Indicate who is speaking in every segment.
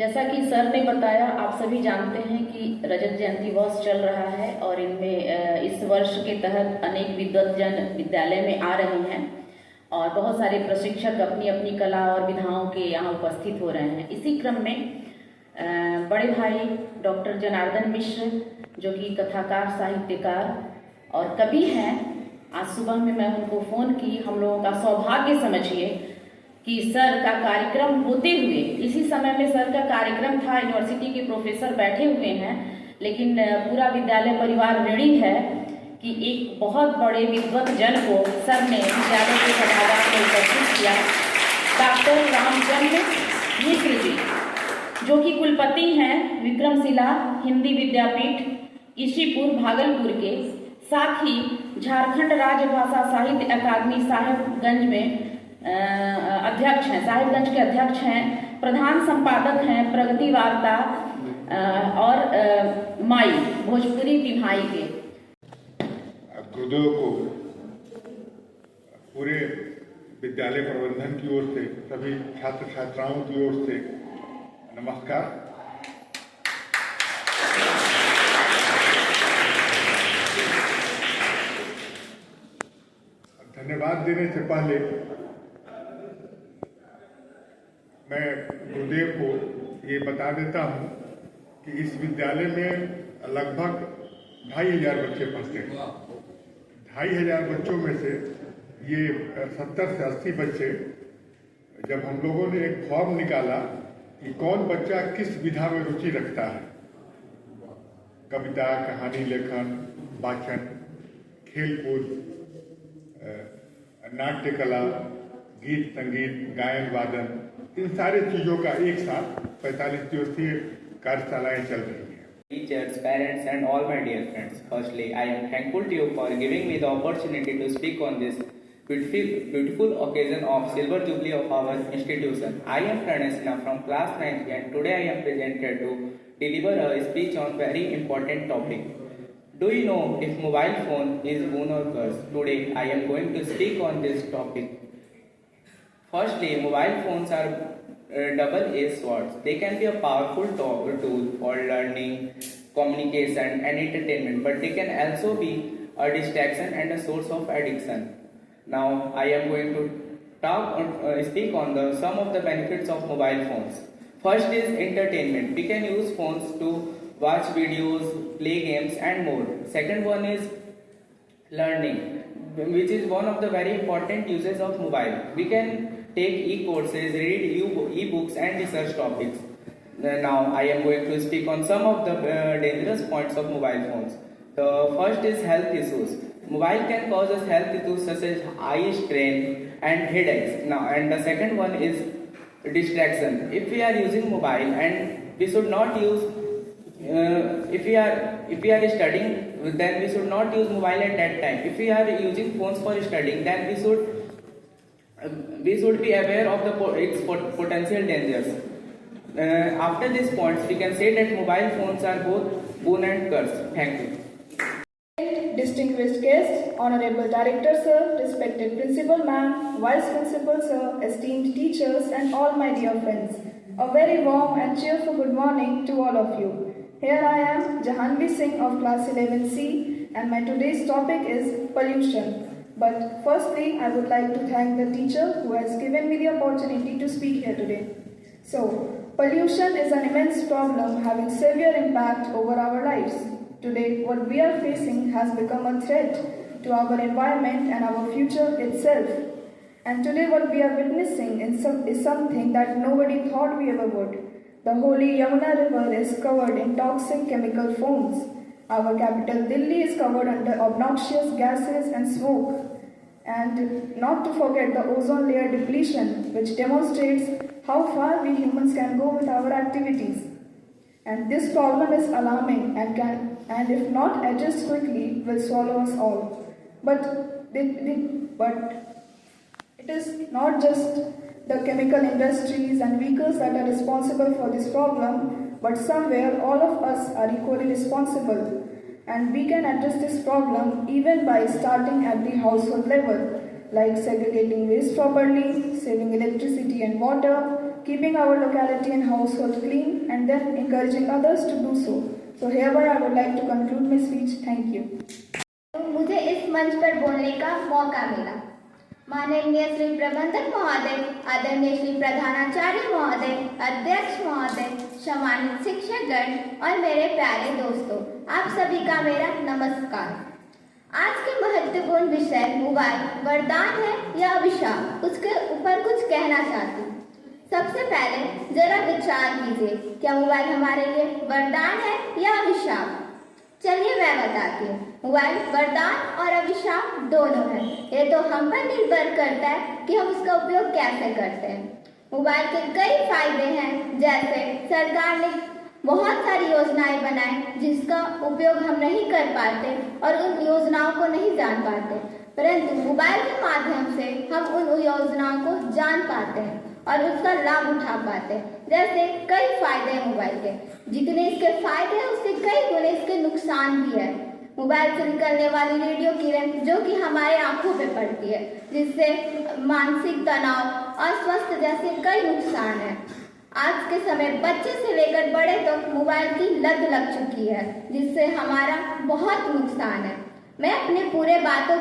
Speaker 1: जैसा कि सर ने बताया, आप सभी जानते हैं कि रजत जयंती वर्ष चल रहा है और इनमें इस वर्ष के तहत अनेक विद्वतजन विद्यालय में आ रहे हैं और बहुत सारे प्रशिक्षक अपनी अपनी कला और विधाओं के यहाँ उपस्थित हो रहे हैं। इसी क्रम में बड़े भाई डॉक्टर जनार्दन मिश्र, जो कि कथाकार, साहित्यकार और कवि हैं, आज सुबह में मैं उनको फ़ोन की। हम लोगों का सौभाग्य समझिए कि सर का कार्यक्रम होते हुए, इसी समय में सर का कार्यक्रम था, यूनिवर्सिटी के प्रोफेसर बैठे हुए हैं, लेकिन पूरा विद्यालय परिवार ऋणी है कि एक बहुत बड़े विद्वत जन को सर ने विद्यालय के सभागार में उपस्थित किया। डॉक्टर रामचंद्र मिश्र जी, जो कि कुलपति हैं विक्रमशिला हिंदी विद्यापीठ ईशीपुर भागलपुर के, साथ ही झारखंड राज्य भाषा साहित्य अकादमी साहेबगंज में अध्यक्ष हैं, साहिबगंज के अध्यक्ष हैं, प्रधान संपादक हैं प्रगति वार्ता और माई भोजपुरी तिमाही के।
Speaker 2: गुरुदेव को पूरे विद्यालय प्रबंधन की ओर से, सभी छात्र छात्राओं की ओर से नमस्कार। धन्यवाद देने से पहले मैं गुरुदेव को ये बता देता हूँ कि इस विद्यालय में लगभग 2500 बच्चे पढ़ते हैं। 2500 बच्चों में से ये 70 से 80 बच्चे, जब हम लोगों ने एक फॉर्म निकाला कि कौन बच्चा किस विधा में रुचि रखता है, कविता, कहानी लेखन, वाचन, खेलकूद, नाट्य कला, गीत संगीत, गायन वादन, इन सारे चीज़ों का एक साथ 45 दिवसीय कार्यशालाएं चल रही हैं।
Speaker 3: Teachers, parents and all my dear friends, firstly I am thankful to you for giving me the opportunity to speak on this beautiful occasion of Silver Jubilee of our institution. I am Pranasina from class 9th and today I am presented to deliver a speech on very important topic. Do you know if mobile phone is boon or curse? Today I am going to speak on this topic. Firstly, mobile phones are double-edged swords. They can be a powerful tool for learning, communication and entertainment, but they can also be a distraction and a source of addiction. Now, I am going to speak on some of the benefits of mobile phones. First is entertainment. We can use phones to watch videos, play games and more. Second one is learning, which is one of the very important uses of mobile. We can take e-courses, read e-books and research topics. Now I am going to speak on some of the dangerous points of mobile phones. The first is health issues. Mobile can cause us health issues such as eye strain and headaches. Now, and the second one is distraction. If we are using mobile, and we should not use if we are studying, then we should not use mobile at that time. If we are using phones for studying, then we should be aware of its potential dangers. After these points, we can say that mobile phones are both boon and curse. Thank you.
Speaker 4: Distinguished guests, Honorable Director Sir, respected Principal Ma'am, Vice Principal Sir, esteemed teachers and all my dear friends, a very warm and cheerful good morning to all of you. Here I am, Jahanvi Singh of class 11C, and my today's topic is pollution. But firstly, I would like to thank the teacher who has given me the opportunity to speak here today. So, pollution is an immense problem having severe impact over our lives. Today, what we are facing has become a threat to our environment and our future itself. And today what we are witnessing is something that nobody thought we ever would. The holy Yamuna river is covered in toxic chemical foams. Our capital Delhi is covered under obnoxious gases and smoke. And not to forget the ozone layer depletion, which demonstrates how far we humans can go with our activities. And this problem is alarming and if not addressed quickly, will swallow us all. But it is not just the chemical industries and vehicles that are responsible for this problem, but somewhere all of us are equally responsible. And we can address this problem even by starting at the household level, like segregating waste properly, saving electricity and water, keeping our locality and household clean, and then encouraging others to do so. So hereby I would like to conclude my speech. Thank you.
Speaker 5: मुझे इस मंच पर बोलने का मौका मिला। माननीय श्री प्रबंधक महोदय, आदरणीय श्री प्रधानाचार्य महोदय, अध्यक्ष महोदय, सम्मानित शिक्षकगण और मेरे प्यारे दोस्तों, आप सभी का मेरा नमस्कार। आज के महत्वपूर्ण विषय मोबाइल वरदान है या अभिशाप, उसके ऊपर कुछ कहना चाहती हूँ। सबसे पहले जरा विचार कीजिए, क्या मोबाइल हमारे लिए वरदान है या अभिशाप? चलिए मैं बताती हूँ। मोबाइल वरदान और अभिशाप दोनों है। ये तो हम पर निर्भर करता है कि हम उसका उपयोग कैसे करते हैं। मोबाइल के कई फायदे हैं, जैसे सरकार ने बहुत सारी योजनाएं बनाई जिसका उपयोग हम नहीं कर पाते और उन योजनाओं को नहीं जान पाते, परंतु मोबाइल के माध्यम से हम उन योजनाओं को जान पाते हैं और उसका लाभ उठा पाते हैं। जैसे कई फायदे हैं मोबाइल के, जितने इसके फायदे हैं उससे कई गुने इसके नुकसान भी है। मोबाइल से निकलने वाली रेडियो किरण जो कि हमारे आंखों पे पड़ती है, जिससे मानसिक तनाव, अस्वस्थ जैसे कई नुकसान हैं। आज के समय बच्चे से लेकर बड़े तक मोबाइल की लत लग चुकी है, जिससे हमारा बहुत नुकसान है। मैं अपने पूरे बातों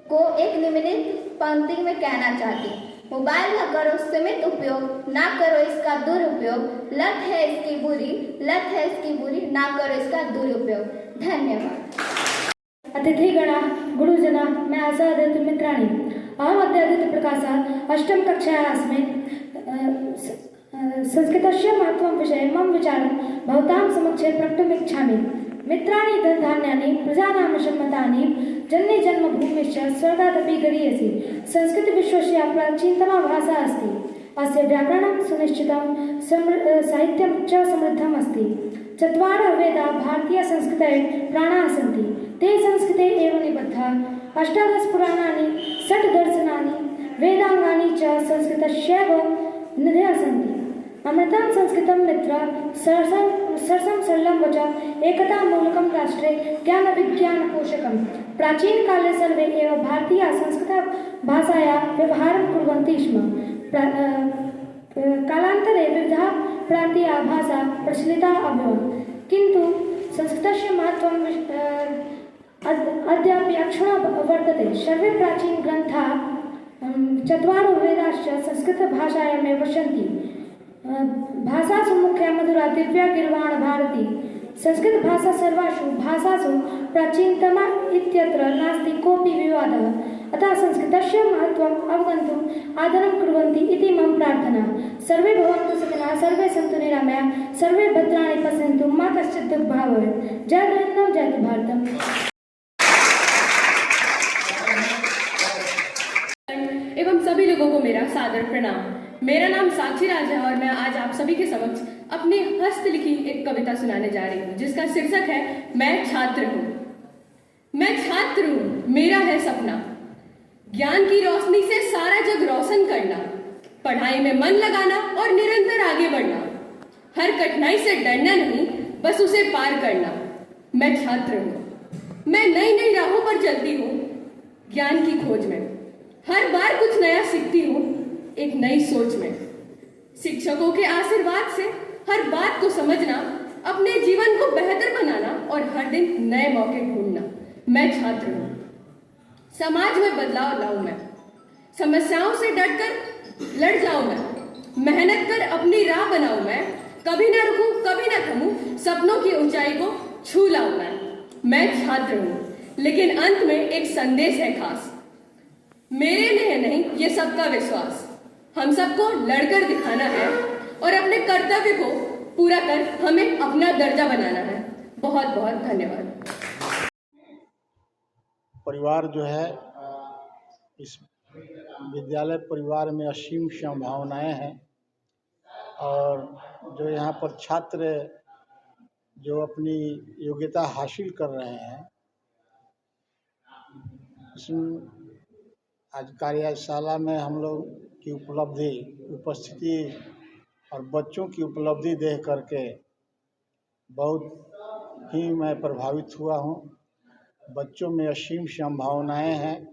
Speaker 5: को एक निम्नलिखित पंक्ति में कहना चाहती हूँ। मोबाइल का करो सीमित उपयोग, ना करो इसका दुरुपयोग। लत है इसकी बुरी, लत है इसकी बुरी, ना करो इसका दुरुपयोग। धन्यवाद।
Speaker 6: अतिथिगणा, गुरुजना, मैं आशा आदित्य मित्राणी, अहम अद्यादित्य प्रकाशात् अष्टम कक्षायाः अस्मि। संस्कृतस्य महत्त्वं विषये मम विचारं भवतां समक्षे प्रकटुमिच्छामि। मित्राणि धनधान्यानि प्रजानां सम्मतानि जननी जन्मभूमिश्च स्वर्गादपि गरीयसी। संस्कृत विश्वस्य प्राचीनतमा भाषा अस्ति। अस्य व्याकरणं सुनिश्चितं, साहित्यं च समृद्धम् अस्ति। चत्वारः वेदाः भारतीयसंस्कृतये प्राणाः सन्ति। ते संस्कृते एव निबद्धाः। 18 पुराणानि, 6 दर्शनानि, वेदाङ्गानि च संस्कृतस्यैव निधयः सन्ति। अमृतं संस्कृतं मित्र, सरसं सरलं वच, एकता मूलकं राष्ट्रे, ज्ञान विज्ञान पोषकम्। प्राचीन काले सर्वे एव भारतीयाः संस्कृत भाषायाः व्यवहारं कुर्वन्ति स्म। कालान्तरे विविधाः प्रान्तीयाः भाषा प्रचलिता अभवन्, किन्तु संस्कृतस्य महत्त्वं अद्यापि अक्षुण्णं वर्तते। सर्वे प्राचीनग्रन्थाः, 4 वेदाश्च संस्कृतभाषायामेव सन्ति। भाषासु मुख्या मधुरा दिव्या गीर्वाण भारती। संस्कृत भाषा सर्वासु भाषासु प्राचीनतमा इत्यत्र नास्ति कोऽपि विवादः। अतः संस्कृतस्य महत्त्वम् अवगन्तुम् आदरं कुर्वन्ति इति मम प्रार्थना। सर्वे भवन्तु सुखिनः, सर्वे सन्तु निरामयाः, सर्वे भद्राणि पश्यन्तु, मा कश्चित् दुःखभाग् भवेत्। जय हिन्द, जय भारतम्।
Speaker 7: एवं सभी लोगों को मेरा सादर प्रणाम। मेरा नाम साक्षी राज है और मैं आज आप सभी के समक्ष अपनी हस्तलिखी एक कविता सुनाने जा रही हूँ, जिसका शीर्षक है मैं छात्र हूँ। मैं छात्र हूँ, मेरा है सपना, ज्ञान की रोशनी से सारा जग रोशन करना, पढ़ाई में मन लगाना और निरंतर आगे बढ़ना, हर कठिनाई से डरना नहीं, बस उसे पार करना। मैं छात्र हूँ, मैं नई नई राहों पर चलती हूँ, ज्ञान की खोज में हर बार कुछ नया सीखती हूँ, एक नई सोच में। शिक्षकों के आशीर्वाद से हर बात को समझना, अपने जीवन को बेहतर बनाना और हर दिन नए मौके ढूंढना। मैं छात्र हूँ, समाज में बदलाव लाऊं मैं, समस्याओं से डटकर लड़ जाऊं मैं, मेहनत कर अपनी राह बनाऊं मैं, कभी ना रुकूं, कभी ना थमूं, सपनों की ऊंचाई को छू लाऊं मैं छात्र हूँ, लेकिन अंत में एक संदेश है खास, मेरे लिए नहीं ये सबका विश्वास। हम सबको लड़कर दिखाना है और अपने कर्तव्य को पूरा कर हमें अपना दर्जा बनाना है। बहुत बहुत धन्यवाद।
Speaker 8: परिवार जो है, इस विद्यालय परिवार में असीम संभावनाएं हैं और जो यहाँ पर छात्र जो अपनी योग्यता हासिल कर रहे हैं, इसमें आज कार्यशाला में हम लोग की उपस्थिति और बच्चों की उपलब्धि देख करके बहुत ही मैं प्रभावित हुआ हूँ। बच्चों में असीम संभावनाएं हैं,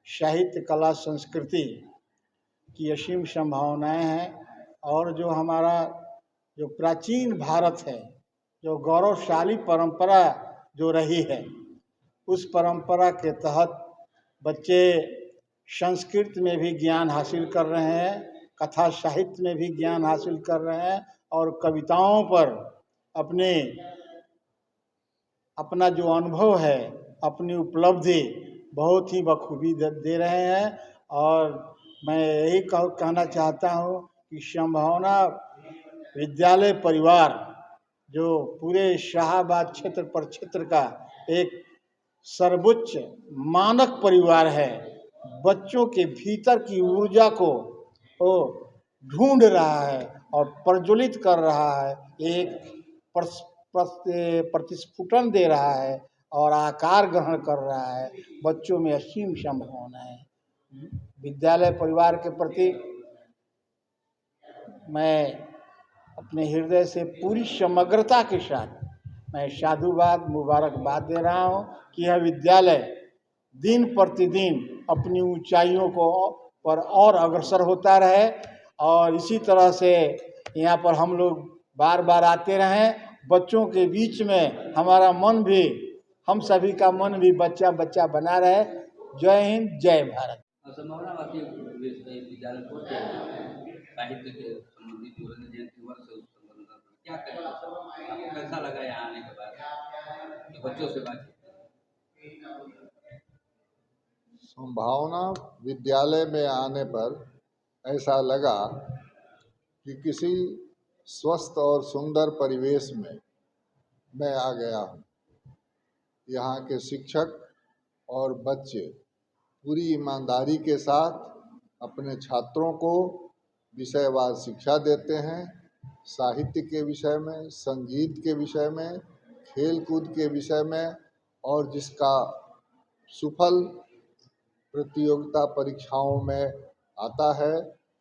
Speaker 8: साहित्य कला संस्कृति की असीम संभावनाएं हैं और जो हमारा जो प्राचीन भारत है, जो गौरवशाली परंपरा जो रही है, उस परंपरा के तहत बच्चे संस्कृत में भी ज्ञान हासिल कर रहे हैं, कथा साहित्य में भी ज्ञान हासिल कर रहे हैं और कविताओं पर अपना जो अनुभव है, अपनी उपलब्धि बहुत ही बखूबी दे रहे हैं। और मैं यही कहना चाहता हूँ कि संभावना विद्यालय परिवार जो पूरे शाहाबाद क्षेत्र का एक सर्वोच्च मानक परिवार है, बच्चों के भीतर की ऊर्जा को वो ढूंढ रहा है और प्रज्वलित कर रहा है, एक प्रतिस्फुटन दे रहा है और आकार ग्रहण कर रहा है। बच्चों में असीम संभावना है। विद्यालय परिवार के प्रति मैं अपने हृदय से पूरी समग्रता के साथ मैं साधुवाद मुबारकबाद दे रहा हूँ कि यह विद्यालय दिन प्रतिदिन अपनी ऊंचाइयों को पर और अग्रसर होता रहे और इसी तरह से यहाँ पर हम लोग बार बार आते रहें। बच्चों के बीच में हमारा मन भी, हम सभी का मन भी बच्चा बच्चा बना रहे। जय हिंद, जय भारत।
Speaker 9: संभावनावासी विद्यालय को साहित्य के संबंधित जयंती वर्ष से क्या कहें, आपको कैसा लगा यहाँ आने के बाद बच्चों से बातचीत?
Speaker 10: संभावना विद्यालय में आने पर ऐसा लगा कि किसी स्वस्थ और सुंदर परिवेश में मैं आ गया हूँ। यहाँ के शिक्षक और बच्चे पूरी ईमानदारी के साथ अपने छात्रों को विषयवार शिक्षा देते हैं। साहित्य के विषय में, संगीत के विषय में, खेल कूद के विषय में, और जिसका सुफल प्रतियोगिता परीक्षाओं में आता है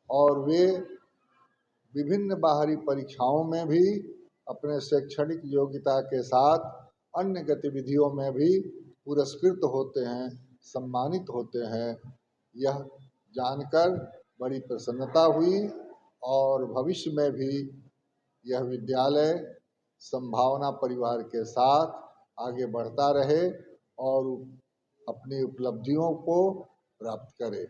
Speaker 10: और वे विभिन्न बाहरी परीक्षाओं में भी अपने शैक्षणिक योग्यता के साथ अन्य गतिविधियों में भी पुरस्कृत होते हैं, सम्मानित होते हैं। यह जानकर बड़ी प्रसन्नता हुई और भविष्य में भी यह विद्यालय संभावना परिवार के साथ आगे बढ़ता रहे और अपनी उपलब्धियों को प्राप्त करे।